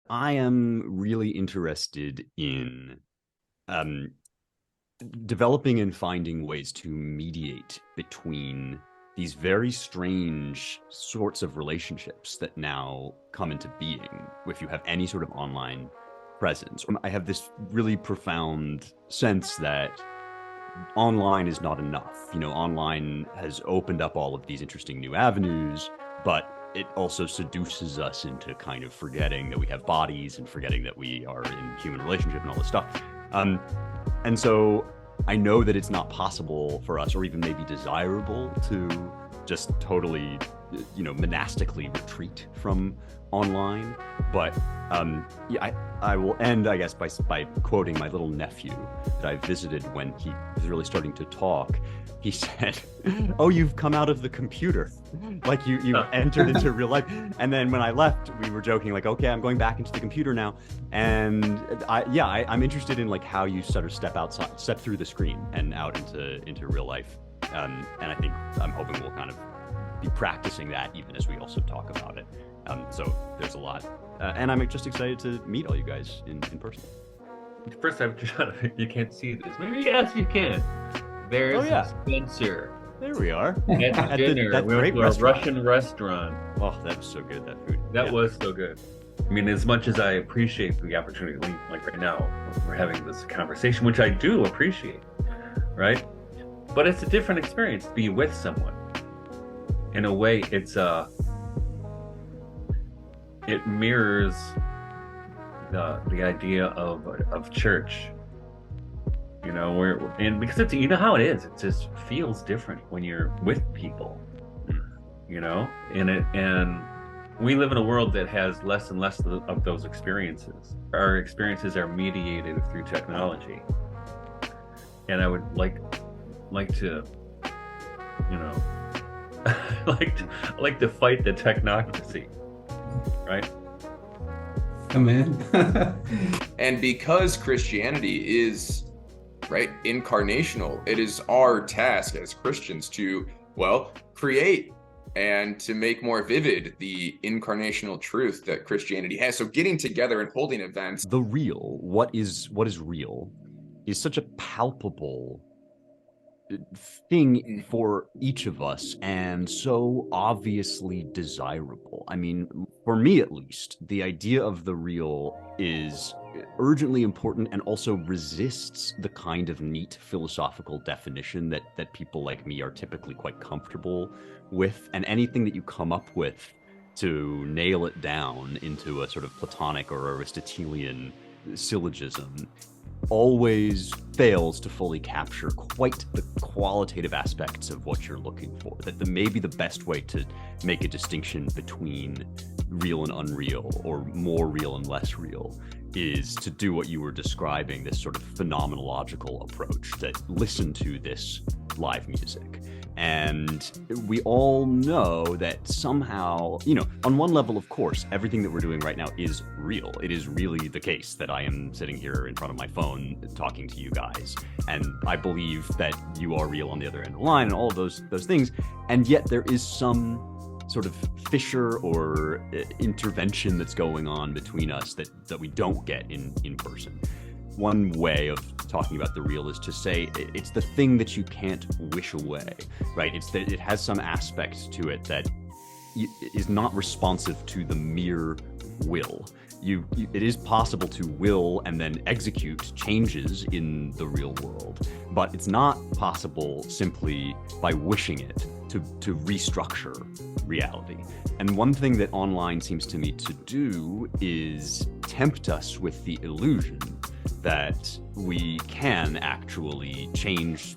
I am really interested in um, developing and finding ways to mediate between these very strange sorts of relationships that now come into being if you have any sort of online presence. I have this really profound sense that online is not enough. Online has opened up all of these interesting new avenues, but it also seduces us into kind of forgetting that we have bodies and forgetting that we are in human relationship and all this stuff. Um, and so I know that it's not possible for us, or even maybe desirable, to just totally, monastically retreat from online. But yeah, I will end, I guess, by quoting my little nephew that I visited when he was really starting to talk. He said, "Oh, you've come out of the computer, like you entered into real life." And then when I left, we were joking, like, "Okay, I'm going back into the computer now." And I'm interested in like how you sort of step through the screen and out into real life. And I think I'm hoping we'll kind of be practicing that even as we also talk about it. So there's a lot, and I'm just excited to meet all you guys in person. First, you can't see this. Maybe yes, you can. Oh There's yeah, Spencer there we are at dinner. that We went great to a restaurant. Russian restaurant. Oh, that was so good, that food. That Yeah. was so good. I mean, as much as I appreciate the opportunity, like right now, we're having this conversation, which I do appreciate, right? But it's a different experience to be with someone. In a way, it mirrors the idea of church. And because it's how it is, it just feels different when you're with people, and we live in a world that has less and less of those experiences. Our experiences are mediated through technology, and I would like to, like to fight the technocracy, right? Come in. And because Christianity is, right, incarnational, it is our task as Christians to, well, create and to make more vivid the incarnational truth that Christianity has. So getting together and holding events. The real, what is real, is such a palpable thing for each of us and so obviously desirable. I mean, for me at least, the idea of the real is urgently important and also resists the kind of neat philosophical definition that people like me are typically quite comfortable with. And anything that you come up with to nail it down into a sort of Platonic or Aristotelian syllogism always fails to fully capture quite the qualitative aspects of what you're looking for. That maybe the best way to make a distinction between real and unreal, or more real and less real, is to do what you were describing, this sort of phenomenological approach, that listen to this live music. And we all know that somehow, on one level, of course, everything that we're doing right now is real. It is really the case that I am sitting here in front of my phone talking to you guys. And I believe that you are real on the other end of the line and all of those things. And yet there is some sort of fissure or intervention that's going on between us that we don't get in person. One way of talking about the real is to say it's the thing that you can't wish away, right? It's that it has some aspect to it that is not responsive to the mere will. It is possible to will and then execute changes in the real world, but it's not possible simply by wishing it to restructure reality. And one thing that online seems to me to do is tempt us with the illusion that we can actually change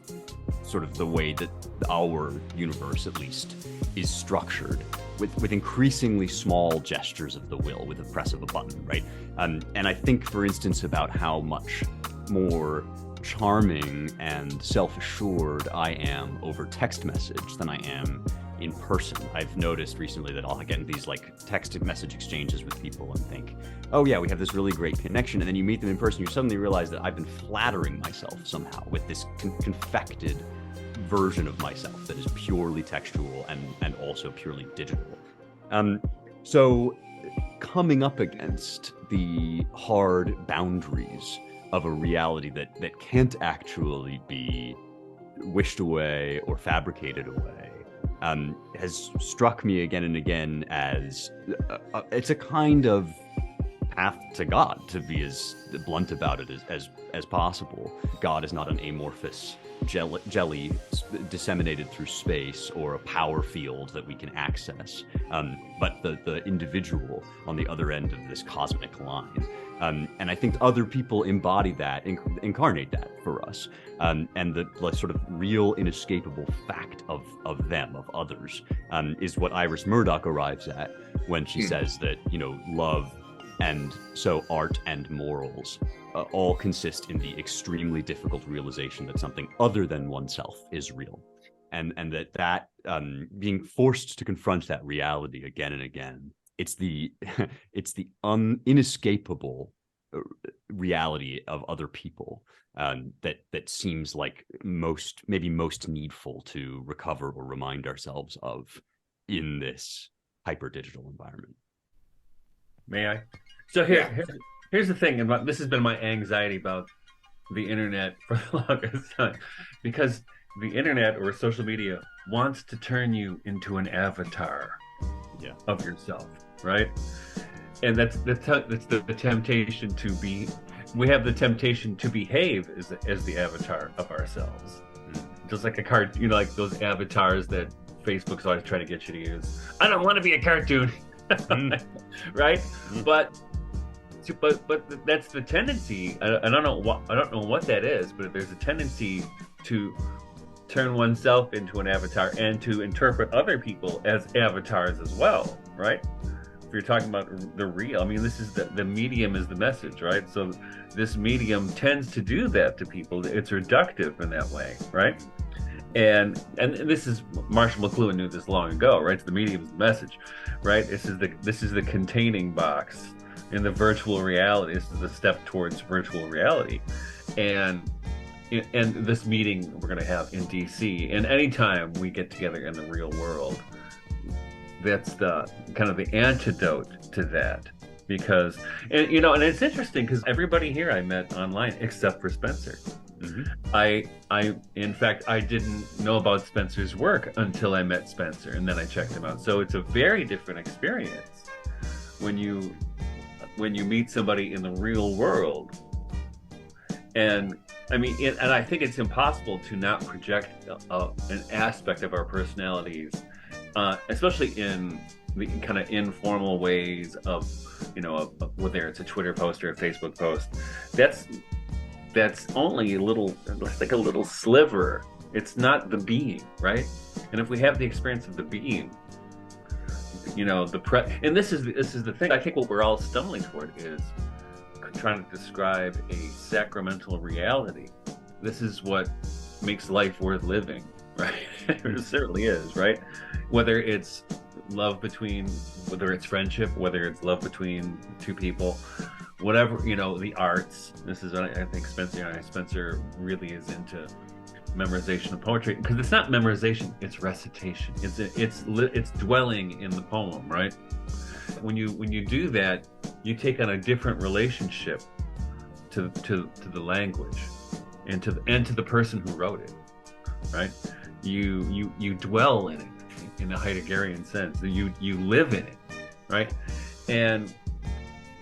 sort of the way that our universe, at least, is structured with increasingly small gestures of the will, with the press of a button, right? And I think, for instance, about how much more charming and self-assured I am over text message than I am in person. I've noticed recently that I'll get in these like text message exchanges with people and think, oh yeah, we have this really great connection. And then you meet them in person, you suddenly realize that I've been flattering myself somehow with this confected version of myself that is purely textual and also purely digital. So coming up against the hard boundaries of a reality that can't actually be wished away or fabricated away, has struck me again and again as it's a kind of path to God, to be as blunt about it as possible. God is not an amorphous jelly disseminated through space or a power field that we can access, but the individual on the other end of this cosmic line. And I think other people embody that, incarnate that for us. And the sort of real inescapable fact of them, of others, is what Iris Murdoch arrives at when she says that, love and so art and morals all consist in the extremely difficult realization that something other than oneself is real. And that being forced to confront that reality again and again, it's the inescapable reality of other people that seems like most needful to recover or remind ourselves of in this hyper digital environment. May I? So here's the thing, and this has been my anxiety about the internet for the longest time, because the internet or social media wants to turn you into an avatar of yourself, right? And that's the temptation to be. We have the temptation to behave as the avatar of ourselves, just like a card. Like those avatars that Facebook's always trying to get you to use. I don't want to be a cartoon, right? But that's the tendency. I don't know what that is, but there's a tendency to turn oneself into an avatar and to interpret other people as avatars as well, right? If you're talking about the real, this is the medium is the message, right? So this medium tends to do that to people. It's reductive in that way, right? And this is Marshall McLuhan knew this long ago, right? So the medium is the message, right? This is the containing box in the virtual reality. This is the step towards virtual reality, and this meeting we're going to have in DC, and anytime we get together in the real world, that's the kind of the antidote to that. Because and it's interesting because everybody here I met online except for Spencer. In fact I didn't know about Spencer's work until I met Spencer, and then I checked him out. So it's a very different experience when you meet somebody in the real world. And I think it's impossible to not project an aspect of our personalities, especially in the kind of informal ways of whether it's a Twitter post or a Facebook post. That's only a little sliver. It's not the being, right? And if we have the experience of the being, and this is the thing. I think what we're all stumbling toward is trying to describe a sacramental reality. This is what makes life worth living, right? It certainly is, right? Whether it's whether it's friendship, whether it's love between two people, whatever, the arts. This is what I think Spencer really is into memorization of poetry, because it's not memorization, it's recitation. It's dwelling in the poem, right? When you do that, you take on a different relationship to the language and to the person who wrote it, right? You dwell in it in a Heideggerian sense. You live in it, right? And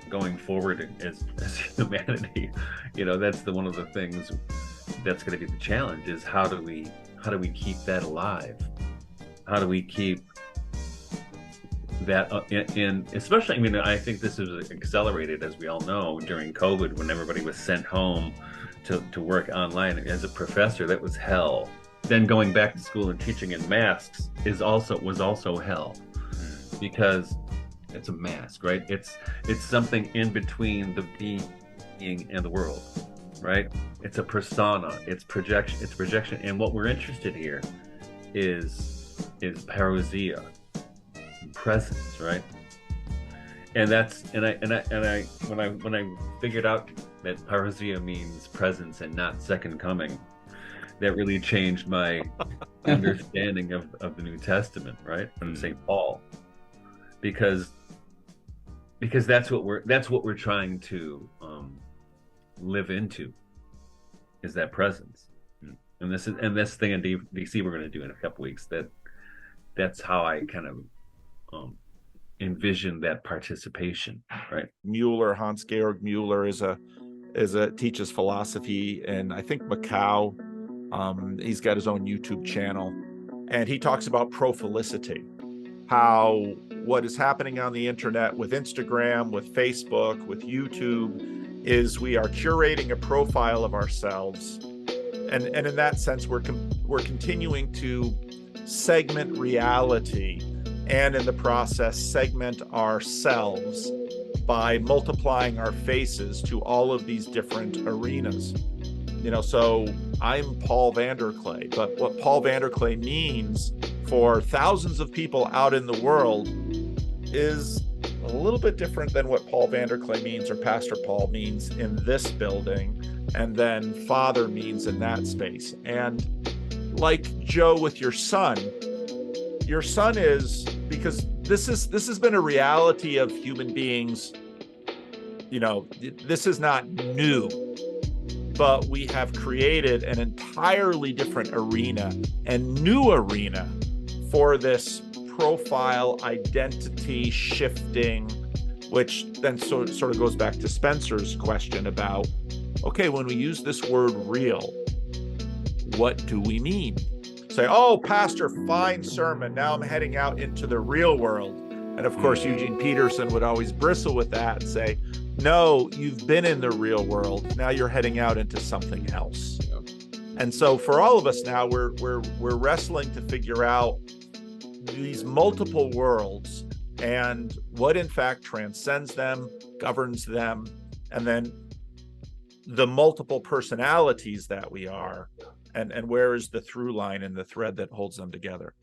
going forward as humanity, that's one of the things that's going to be the challenge, is how do we keep that alive? How do we keep that in especially, I think this was accelerated, as we all know, during COVID, when everybody was sent home to work online. As a professor, that was hell. Then going back to school and teaching in masks was also hell, because it's a mask, right? It's something in between the being and the world, right? It's a persona, it's projection. And what we're interested here is parousia, presence, right? And when I figured out that parousia means presence and not second coming, that really changed my understanding of the New Testament, right? From St. Paul. Because because that's what we're trying to live into, is that presence. And this thing in DC we're going to do in a couple weeks. That's how I kind of envision that participation, right? Hans Georg Mueller teaches philosophy in, I think, Macau. He's got his own YouTube channel, and he talks about prophilicity, how what is happening on the internet with Instagram, with Facebook, with YouTube, is we are curating a profile of ourselves, and in that sense, we're continuing to segment reality, and in the process, segment ourselves by multiplying our faces to all of these different arenas. So I'm Paul Vander Klay, but what Paul Vander Klay means for thousands of people out in the world is a little bit different than what Paul Vander Klay means, or Pastor Paul means in this building, and then Father means in that space. And like Joe with your son is, because this has been a reality of human beings. This is not new, but we have created an entirely different arena and new arena for this profile identity shifting, which then sort of goes back to Spencer's question about, okay, when we use this word real, what do we mean? Say, oh, pastor, fine sermon, now I'm heading out into the real world. And of course, Eugene Peterson would always bristle with that and say, no, you've been in the real world. Now you're heading out into something else. Yeah. And so for all of us now, we're wrestling to figure out these multiple worlds and what in fact transcends them, governs them, and then the multiple personalities that we are, and where is the through line and the thread that holds them together.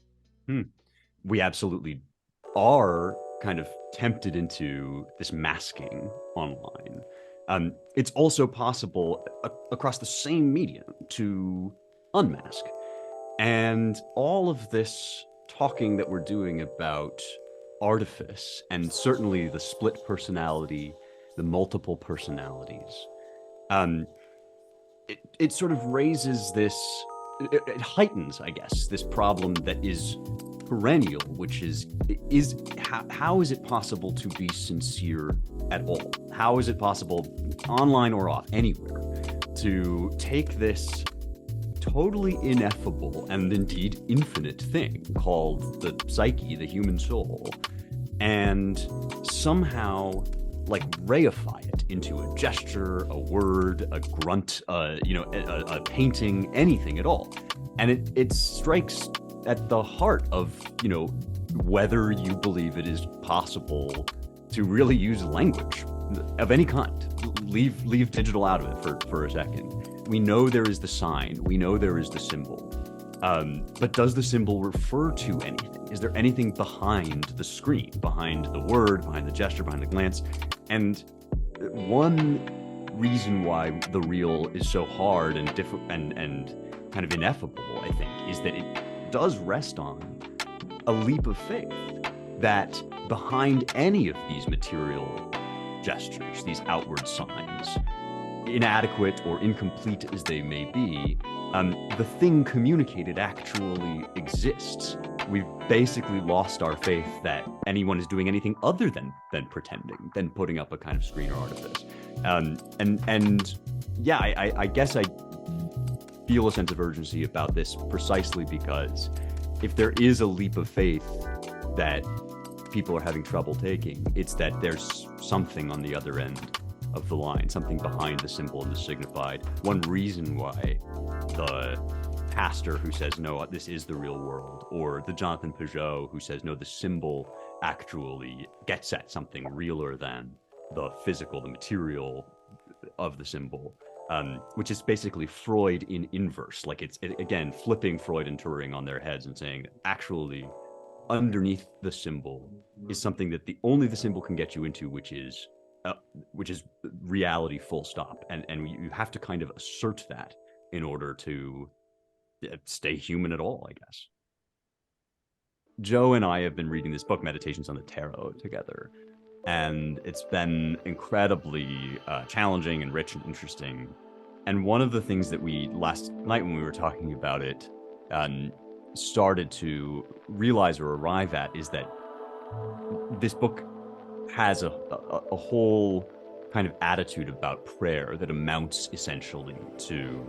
We absolutely are kind of tempted into this masking online. It's also possible across the same medium to unmask. And all of this talking that we're doing about artifice, and certainly the split personality, the multiple personalities, it sort of raises this, it heightens, I guess, this problem that is perennial, which is how is it possible to be sincere at all? How is it possible, online or off, anywhere, to take this totally ineffable and indeed infinite thing called the psyche, the human soul, and somehow like reify it into a gesture, a word, a grunt, a painting, anything at all? And it strikes at the heart of, whether you believe it is possible to really use language of any kind. Leave digital out of it for a second. We know there is the sign, we know there is the symbol, but does the symbol refer to anything? Is there anything behind the screen, behind the word, behind the gesture, behind the glance? And one reason why the real is so hard and different and kind of ineffable, I think, is that it does rest on a leap of faith that behind any of these material gestures, these outward signs, inadequate or incomplete as they may be, the thing communicated actually exists. We've basically lost our faith that anyone is doing anything other than pretending, than putting up a kind of screen or artifice. I guess I feel a sense of urgency about this precisely because if there is a leap of faith that people are having trouble taking, it's that there's something on the other end of the line, something behind the symbol and the signified. One reason why the pastor who says, no, this is the real world, or the Jonathan Peugeot who says, no, the symbol actually gets at something realer than the physical, the material of the symbol, which is basically Freud in inverse. Like it's again, flipping Freud and Turing on their heads and saying, actually, underneath the symbol is something that only the symbol can get you into, which is reality, full stop. And you have to kind of assert that in order to stay human at all, I guess. Joe and I have been reading this book, Meditations on the Tarot, together. and it's been incredibly challenging and rich and interesting. And one of the things that we last night when we were talking about it started to realize or arrive at is that this book has a whole kind of attitude about prayer that amounts essentially to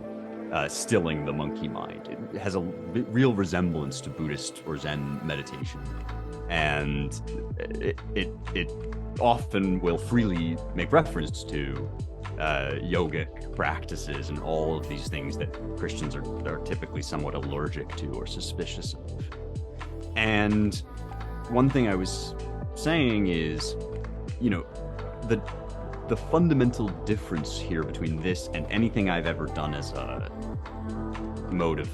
stilling the monkey mind. It has a real resemblance to Buddhist or Zen meditation, and it often will freely make reference to yogic practices and all of these things that Christians are typically somewhat allergic to or suspicious of. And one thing I was saying is, you know, the fundamental difference here between this and anything I've ever done as a mode of,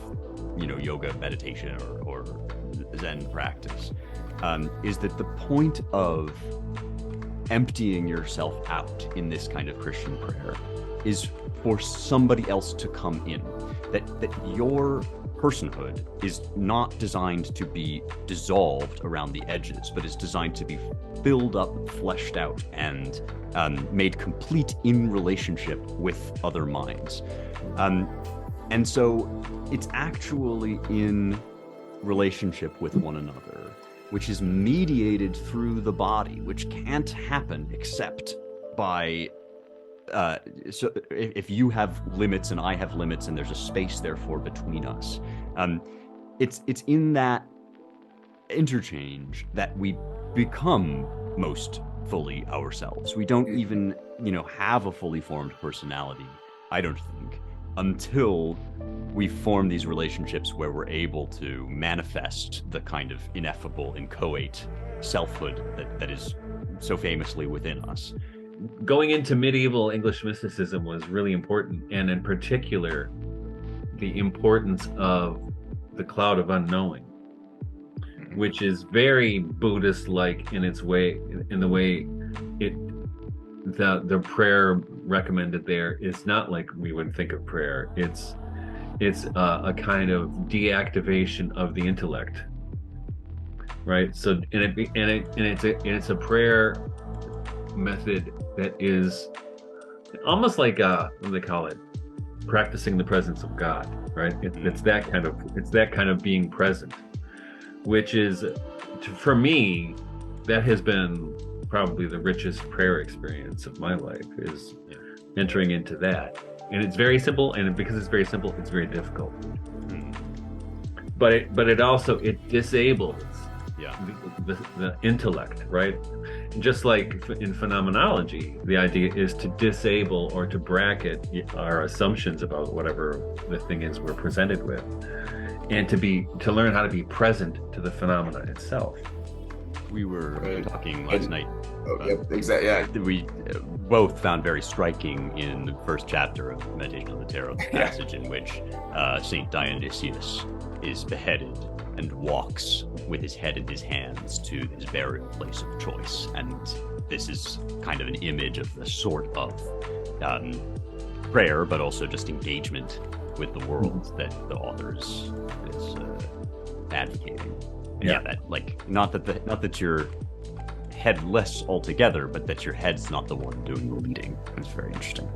you know, yoga, meditation, or Zen practice, is that the point of emptying yourself out in this kind of Christian prayer is for somebody else to come in. That your personhood is not designed to be dissolved around the edges, but is designed to be filled up, fleshed out, and made complete in relationship with other minds. And so it's actually in relationship with one another, which is mediated through the body, which can't happen except by so if you have limits and I have limits and there's a space therefore between us, it's in that interchange that we become most fully ourselves. We don't even, you know, have a fully formed personality, I don't think, until we form these relationships where we're able to manifest the kind of ineffable, inchoate selfhood that is so famously within us. Going into medieval English mysticism was really important, and in particular, the importance of the cloud of unknowing, which is very Buddhist-like in its way, in the way the prayer recommended there is not like we would think of prayer. It's a kind of deactivation of the intellect, right? So it's a prayer method that is almost like what do they call it? Practicing the presence of God, right? It's that kind of being present, which is, for me, that has been probably the richest prayer experience of my life, is entering into that. And it's very simple, and because it's very simple, it's very difficult. But it also disables the intellect, right? Just like in phenomenology, the idea is to disable or to bracket our assumptions about whatever the thing is we're presented with, and to learn how to be present to the phenomena itself. We were talking last night. Exactly. Yeah. We both found very striking in the first chapter of Meditation on the Tarot, the passage in which Saint Dionysius is beheaded and walks with his head in his hands to his burial place of choice. And this is kind of an image of the sort of prayer, but also just engagement with the world that the author is advocating. And that, like, not that you're headless altogether, but that your head's not the one doing the leading. It's very interesting.